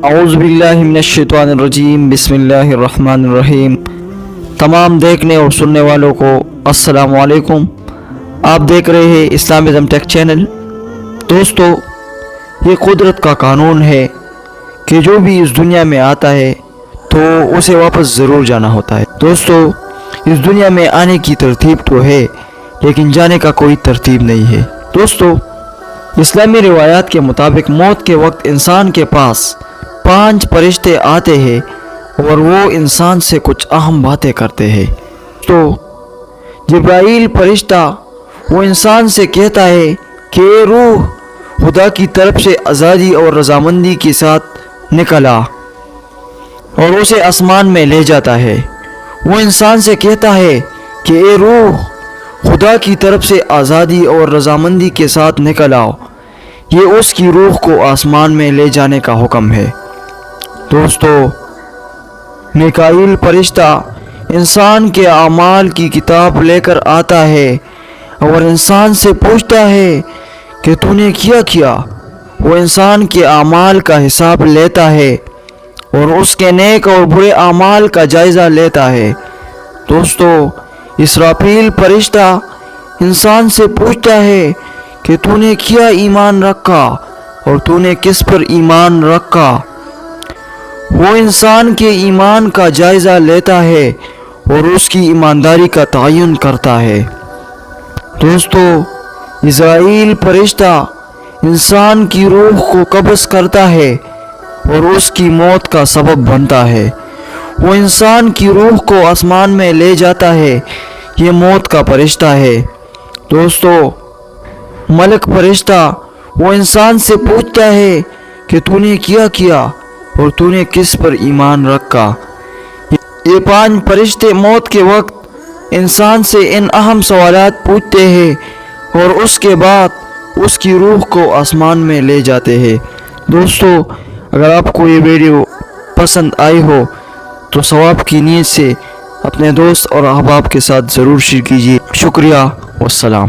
اعوذ باللہ من الشیطان الرجیم، بسم اللہ الرحمن الرحیم۔ تمام دیکھنے اور سننے والوں کو السلام علیکم۔ آپ دیکھ رہے ہیں اسلامزم ٹیک چینل۔ دوستو، یہ قدرت کا قانون ہے کہ جو بھی اس دنیا میں آتا ہے تو اسے واپس ضرور جانا ہوتا ہے۔ دوستو، اس دنیا میں آنے کی ترتیب تو ہے لیکن جانے کا کوئی ترتیب نہیں ہے۔ دوستو، اسلامی روایات کے مطابق موت کے وقت انسان کے پاس 5 فرشتے آتے ہیں اور وہ انسان سے کچھ اہم باتیں کرتے ہیں۔ تو جبرائیل فرشتہ وہ انسان سے کہتا ہے کہ اے روح، خدا کی طرف سے آزادی اور رضامندی کے ساتھ نکل آ، اور اسے آسمان میں لے جاتا ہے۔ وہ انسان سے کہتا ہے کہ اے روح، خدا کی طرف سے آزادی اور رضامندی کے ساتھ نکل آؤ۔ یہ اس کی روح کو آسمان میں لے جانے کا حکم ہے۔ دوستو، میکائیل فرشتہ انسان کے اعمال کی کتاب لے کر آتا ہے اور انسان سے پوچھتا ہے کہ تو نے کیا۔ وہ انسان کے اعمال کا حساب لیتا ہے اور اس کے نیک اور برے اعمال کا جائزہ لیتا ہے۔ دوستو، اسرافیل فرشتہ انسان سے پوچھتا ہے کہ تو نے کیا ایمان رکھا اور تو نے کس پر ایمان رکھا۔ وہ انسان کے ایمان کا جائزہ لیتا ہے اور اس کی ایمانداری کا تعین کرتا ہے۔ دوستو، اسرائیل فرشتہ انسان کی روح کو قبض کرتا ہے اور اس کی موت کا سبب بنتا ہے۔ وہ انسان کی روح کو آسمان میں لے جاتا ہے۔ یہ موت کا فرشتہ ہے۔ دوستو، ملک فرشتہ وہ انسان سے پوچھتا ہے کہ تو نے کیا اور تو نے کس پر ایمان رکھا۔ یہ 5 فرشتے موت کے وقت انسان سے ان اہم سوالات پوچھتے ہیں اور اس کے بعد اس کی روح کو آسمان میں لے جاتے ہیں۔ دوستو، اگر آپ کو یہ ویڈیو پسند آئی ہو تو ثواب کی نیت سے اپنے دوست اور احباب کے ساتھ ضرور شیئر کیجیے۔ شکریہ والسلام۔